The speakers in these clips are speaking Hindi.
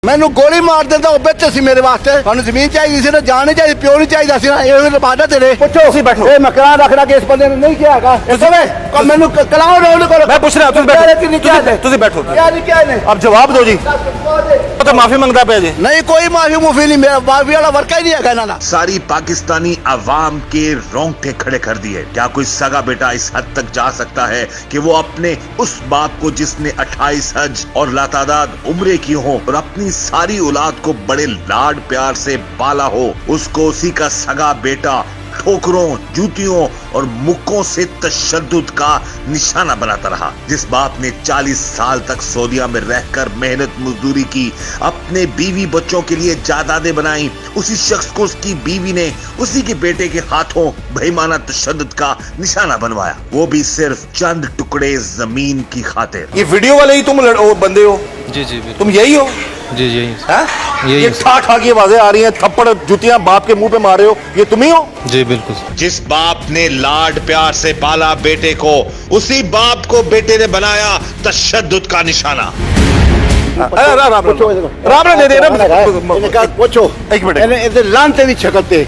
मैनू गोली मार देता वो बेच सी मेरे वास्ते थानू जमीन चाहिए सी ना जान नहीं चाहिए प्यो नहीं चाहिए सी ना ये लबादा तेरे ਪੁੱਛੋ ਤੁਸੀਂ ਬੈਠੋ ये मकान रखना कि इस बंदे ने नहीं किया हैगा इस वे कल मैनू कलाओ रोल करो मैं पूछ रहा हूं ਤੁਸੀਂ ਬੈਠੋ क्या नहीं क्या नहीं अब जवाब दो जी तो माफी मांगता पे जी नहीं कोई माफी मुफी नहीं मेरा माफी वाला वर्का ही नहीं है ना सारी पाकिस्तानी अवाम के रोंगटे खड़े कर दिए। क्या कोई सगा बेटा इस हद तक जा सकता है कि वो अपने उस बाप को जिसने 28 हज और लातादाद उम्रे की हो और अपनी सारी औलाद को बड़े लाड प्यार से पाला हो, उसको उसी का सगा बेटा ठोकरों, जूतियों और मुक्कों से तशद्दुद का निशाना बनाता रहा। जिस बाप ने 40 साल तक सऊदीया में रहकर मेहनत मजदूरी की, अपने बीवी बच्चों के लिए जायदादें बनाई, उसी शख्स को उसकी बीवी ने उसी के बेटे के हाथों बेईमाना तशद्दुद का निशाना बनवाया, वो भी सिर्फ चंद टुकड़े जमीन की खातिर। ये वीडियो वाले ही तुम बंदे हो? जी जी तुम यही हो? जी जी यही ये ठा की आवाजें आ रही हैं, थप्पड़ जुतियां बाप के मुंह पे मार रहे हो, ये तुम ही हो? जी बिल्कुल। जिस बाप ने लाड प्यार से पाला बेटे को, उसी बाप को बेटे ने बनाया तशद्दुद का निशााना। राम दे दे पूछो एक मिनट लानते दी शक्ल ते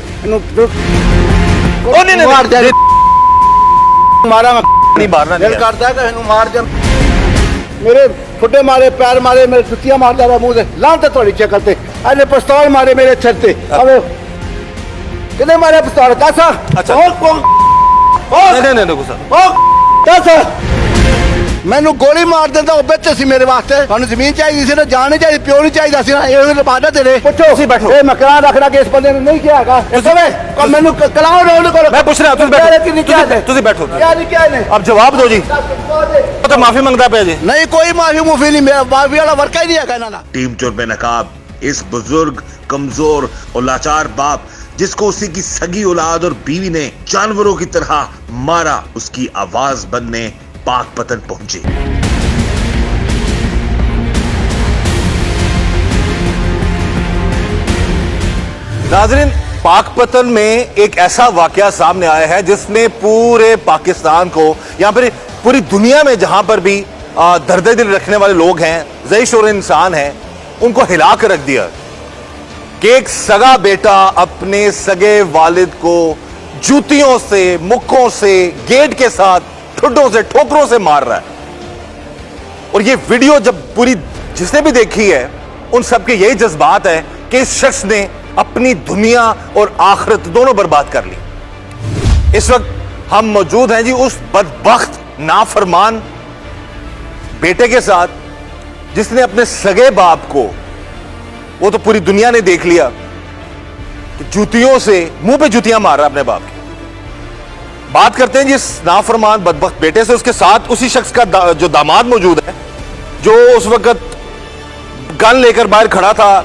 मारा नहीं मारना दिल करता है कि मार जा मेरे फुटे मारे पैर मारे मेरे जुतियां मार जा मुंह से लानते थोड़ी शक्ल ते अरे पिस्तौल मारे मेरे सिर ते अबे कितने मारे पिस्तौल कैसा? अच्छा नहीं कैसा मैनू गोली मार देता वो बेच सी मेरे वास्ते थानू जमीन चाहिए सी ना जान नहीं चाहिए प्यो नहीं चाहिए सी ना ये लबादा तेरे पूछो ਤੁਸੀਂ बैठो ये मकान रखना कि इस बंदे ने नहीं किया हैगा इस वे कल मैनू कलाओ रोल करो मैं पूछ रहा हूं ਤੁਸੀਂ बैठो क्या नहीं क्या नहीं अब जवाब दो जी तो माफी मांगता पे जी नहीं कोई माफी मुफी नहीं मेरा माफी वाला वर्का ही नहीं है ना टीम चोर बेनकाब इस बुजुर्ग, कमजोर और लाचार बाप जिसको उसी की सगी औलाद और बीवी ने जानवरों की तरह मारा, उसकी आवाज बनने पाक पतन पहुंची। नाज़रीन, पाकपतन में एक ऐसा वाकया सामने आया है जिसने पूरे पाकिस्तान को, यहाँ पर पूरी दुनिया में जहां पर भी दर्द दिल रखने वाले लोग हैं, ज़ईश और इंसान हैं, उनको हिला कर रख दिया कि एक सगा बेटा अपने सगे वालिद को जूतियों से, मुक्कों से, गेट के साथ ठुड्डों से, ठोकरों से मार रहा है। और ये वीडियो जब पूरी जिसने भी देखी है, उन सबके यही जज्बात है कि इस शख्स ने अपनी दुनिया और आखिरत दोनों बर्बाद कर ली। इस वक्त हम मौजूद हैं जी उस बदबख्त नाफरमान बेटे के साथ जिसने अपने सगे बाप को, वो तो पूरी दुनिया ने देख लिया, जूतियों से, मुंह पे जूतियां मार रहा अपने बाप की। बात करते हैं जिस नाफरमान बदबख्त बेटे से, उसके साथ उसी शख्स का जो दामाद मौजूद है, जो उस वक्त गन लेकर बाहर खड़ा था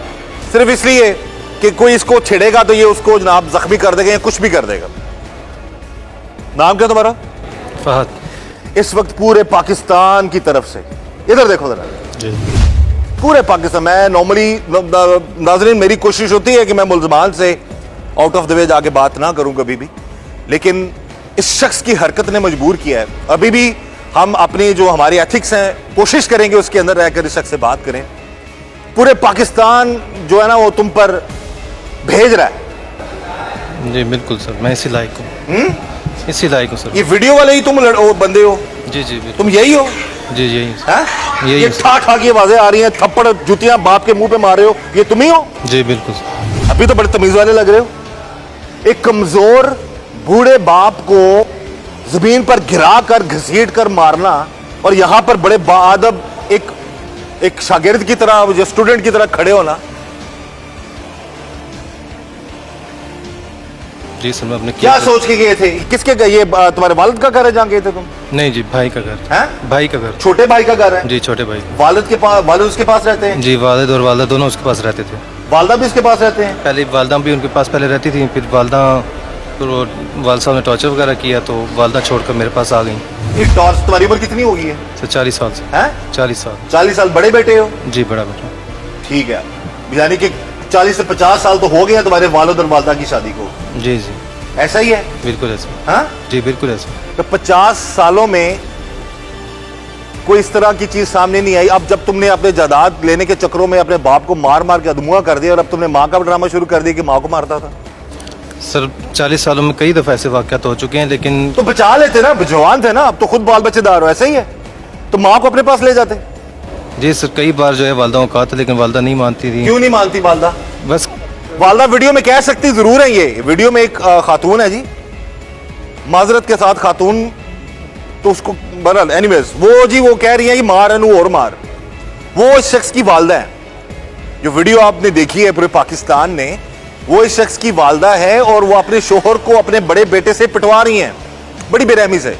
सिर्फ इसलिए कि कोई इसको छेड़ेगा तो ये उसको जनाब जख्मी कर देगा या कुछ भी कर देगा। नाम क्या तुम्हारा? फहद। इस वक्त पूरे पाकिस्तान की तरफ से, इधर देखो जरा, पूरे पाकिस्तान, मैं नॉर्मली नाज़रीन मेरी कोशिश होती है कि मैं मुल्ज़मान से आउट ऑफ द वे जाके बात ना करूं कभी भी, लेकिन इस शख्स की हरकत ने मजबूर किया है। अभी भी हम अपनी जो हमारी एथिक्स हैं कोशिश करेंगे उसके अंदर रहकर इस शख्स से बात करें। पूरे पाकिस्तान जो है ना वो तुम पर भेज रहा है। जी बिल्कुल सर, मैं इसी लायक हूँ। इसी लायक हूँ सर। ये वीडियो वाले ही तुम बंदे हो? जी जी बिल्कुल। तुम यही हो? जी यही ये ठा की आवाजें आ रही हैं, थप्पड़ जुतियां बाप के मुंह पे मार रहे हो, ये तुम ही हो? जी बिल्कुल। अभी तो बड़े तमीज वाले लग रहे हो। एक कमजोर बूढ़े बाप को जमीन पर गिरा कर घसीट कर मारना, और यहां पर बड़े बाअदब एक शागिर्द की तरह, जो स्टूडेंट की तरह खड़े होना। जी सर, मैं अपने क्या सोच के गए थे? किसके गए? ये तुम्हारे वालिद का घर है जहाँ गए थे तुम? नहीं जी, भाई का घर है। भाई का घर, छोटे भाई का घर है? जी छोटे भाई। वालिद के पास, वालिद उसके पास रहते हैं? जी, वालिद और वालदा दोनों उसके पास रहते थे। वालदा भी उसके पास रहते हैं? पहले वालदा भी उनके पास पहले रहती थी, फिर वालदा, फिर वालिद साहब ने टॉर्चर वगैरह किया तो वालदा छोड़कर मेरे पास आ गई। ये टॉर्च, तुम्हारी उम्र कितनी होगी है? सर 40 साल से। हैं? 40 साल। 40 साल बड़े बेटे हो? जी बड़ा बेटा। ठीक है, यानी कि 40 से 50 साल तो हो गया तुम्हारे वालिद और वालदा की शादी को? जी जी ऐसा ही है? बिल्कुल ऐसा। हाँ? जी बिल्कुल ऐसा। तो 50 सालों में कोई इस तरह की चीज सामने नहीं आई? अब जब तुमने अपने जायदाद लेने के चक्करों में अपने बाप को मार मार के अधमुआ कर दिया और अब तुमने माँ का ड्रामा शुरू कर दिया कि माँ को मारता था। सर 40 सालों में कई दफ़ा ऐसे वाक़यात हो चुके हैं, लेकिन तो बचा लेते ना, जवान थे ना, अब तो खुद बाल बच्चेदार हो, ऐसा ही है तो माँ को अपने पास ले जाते। जी सर कई बार जो है वालदा को कहा था, लेकिन वालदा नहीं मानती थी। क्यों नहीं मानती वालदा? बस वालदा वीडियो में कह सकती जरूर है। ये वीडियो में एक खातून है जी, माजरत के साथ खातून, तो उसको बहरहाल एनीवेज वो जी वो कह रही है कि मार अनु और मार। वो इस शख्स की वालदा है, जो वीडियो आपने देखी है पूरे पाकिस्तान ने, वो इस शख्स की वालदा है और वो अपने शोहर को अपने बड़े बेटे से पिटवा रही हैं बड़ी बेरहमी से।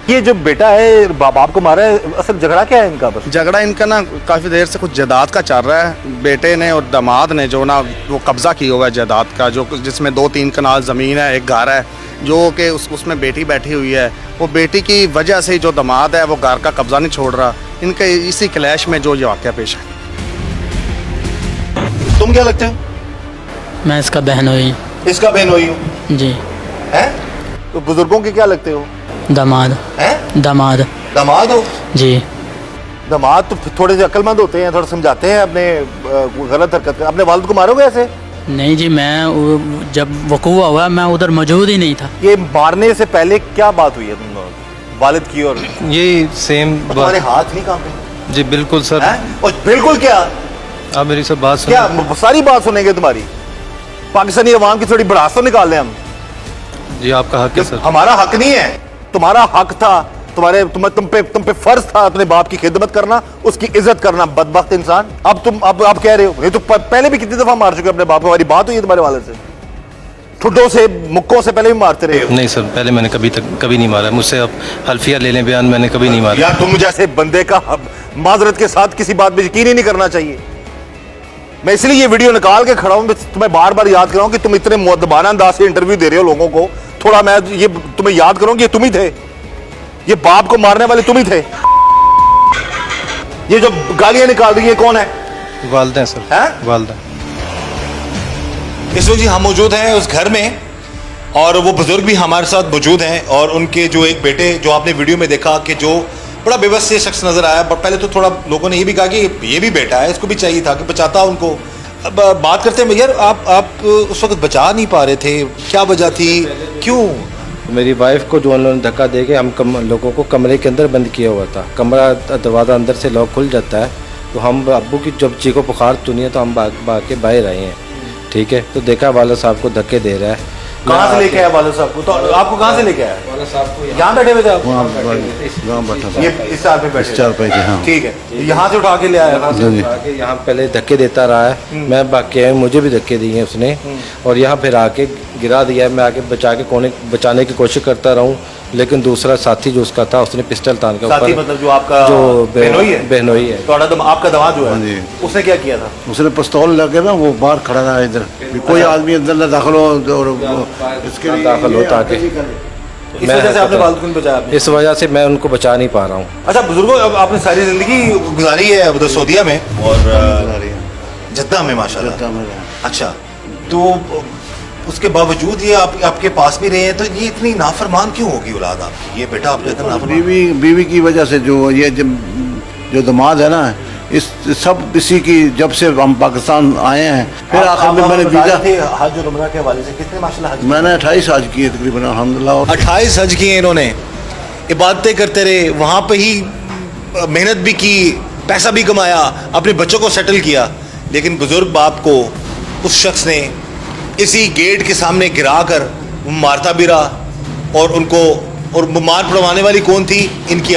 ये जो बेटा है बाप को मारा है, असल झगड़ा क्या है इनका? बस झगड़ा इनका ना काफ़ी देर से कुछ जायदाद का चल रहा है। बेटे ने और दामाद ने जो ना वो कब्जा किया हुआ है जायदाद का, जो जिसमें 2-3 कनाल ज़मीन है, एक घर है, जो कि उसमें बेटी बैठी हुई है। वो बेटी की वजह से जो दामाद है वो घर का कब्जा नहीं छोड़ रहा। इनके इसी क्लैश में जो ये वाक़या पेश है। तुम क्या लगते हो? मैं इसका बहन हुई। इसका बहन हुई हूँ जी। है? तो बुजुर्गों के क्या लगते हो? दामाद। हैं? दामाद। दामाद हो? जी। दामाद तो थोड़े से अक्लमंद होते हैं, थोड़ा समझाते हैं अपने गलत हरकत कर। अपने वालिद को मारोगे ऐसे? नहीं जी, मैं जब वकूआ हुआ मैं उधर मौजूद ही नहीं था। ये मारने से पहले क्या बात हुई है तुम लोगों की, वालिद की? और ये सेम तुम्हारे बात। हाथ नहीं कांपे? जी बिल्कुल सर। हैं? और बिल्कुल क्या? आप मेरी सब बात क्या सुनिए। सारी बात सुनेंगे तुम्हारी? पाकिस्तानी अवाम की थोड़ी भड़ास तो निकाल लें हम। जी आपका हक है सर। हमारा हक नहीं है, तुम्हारा हक था। तुम पे फर्ज था अपने बाप की खिदमत करना, उसकी इज्जत करना। बदबख्त इंसान, अब तुम अब कह रहे हो। ये तो पहले भी कितनी दफा मार चुके अपने बाप को। हमारी बात हुई है तुम्हारे वाले से? ठुड्डों से मुक्कों से पहले भी मारते रहे हो? नहीं सर, पहले मैंने कभी नहीं मारा। मुझसे आप हल्फिया ले लें बयान, मैंने कभी नहीं मारा। यार तुम जैसे बंदे का माजरत के साथ किसी बात में यकीन ही नहीं करना चाहिए। मैं इसलिए ये वीडियो निकाल के खड़ा हूं, तुम्हें बार बार याद कराऊं कि तुम इतने मुअद्दबाना अंदाज से इंटरव्यू दे रहे हो लोगों को। थोड़ा मैं ये तुम्हें याद करूं कि ये तुम ही थे, ये बाप को मारने वाले तुम ही थे। ये जो गालियां निकाल रही है कौन है? वालदा है सर। हैं? वालदा। इस वक्त जी हम मौजूद हैं उस घर में, और वो बुजुर्ग भी हमारे साथ मौजूद हैं, और उनके जो एक बेटे, जो आपने वीडियो में देखा कि जो बड़ा बेबस से शख्स नजर आया। बट पहले तो थोड़ा लोगों ने ये भी कहा कि ये भी बेटा है, इसको भी चाहिए था कि बचाता उनको। अब बात करते हैं यार, आप उस वक्त बचा नहीं पा रहे थे, क्या वजह थी, क्यों? मेरी वाइफ को जो उन्होंने धक्का दे के हम लोगों को कमरे के अंदर बंद किया हुआ था। कमरा दरवाज़ा अंदर से लॉक खुल जाता है, तो हम अब्बू की जब चीखो पुकार सुनी है तो हम भाग के बाहर आए हैं। ठीक है, तो देखा वाला साहब को धक्के दे रहा है। कहाँ से लेके आया वाला साहब को? तो आपको कहाँ से लेके आया? वाला साहब को यहाँ बैठे हुए थे आप? गाँव बैठा था, ये इस चार पे बैठे? 4 पे थे। हाँ ठीक है, यहाँ से उठा के ले आया? यहाँ पहले धक्के देता रहा है, मैं भाग के आया, मुझे भी धक्के दिए उसने, और यहाँ फिर आके गिरा दिया। मैं आके बचाने की कोशिश करता रहा हूँ, लेकिन दूसरा साथी जो उसका था उसने पिस्टल तान के साथी ऊपर, मतलब जो आपका जो बहनोई है, आपका दामाद जो हाँ है, जी। उसने क्या किया था? उसने पिस्तौल लगे ना, वो बाहर खड़ा था इधर, कोई आदमी अंदर ना दाखिल हो और इसके लिए दाखिल हो ताकि इस वजह से आपने वालिद को नहीं बचाया आपने? इस वजह से मैं उनको बचा नहीं पा रहा हूँ। अच्छा बुजुर्गों, अब आपने सारी जिंदगी गुजारी है उधर सऊदीया में और जद्दा में माशाल्लाह। अच्छा, तो उसके बावजूद ये आपके पास भी रहे हैं, तो ये इतनी नाफरमान क्यों होगी औलाद आपकी? ये बेटा आपके इतना नाफरमान? बीवी की वजह से जो ये जो दामाद है ना, इस सब इसी की, जब से हम पाकिस्तान आए हैं, फिर आखिर में मैंने वीजा हज और उम्रा के हवाले से कितने माशाल्लाह हज? मैंने 28 हज किए तकरीबन अल्हम्दुलिल्लाह। और 28 हज किए इन्होंने, इबादतें करते रहे, वहाँ पे ही मेहनत भी की, पैसा भी कमाया, अपने बच्चों को सेटल किया। लेकिन बुजुर्ग बाप को उस शख्स ने इसी गेट के सामने गिरा कर मारता भी रहा, और उनको, और मार पड़वाने वाली कौन थी? इनकी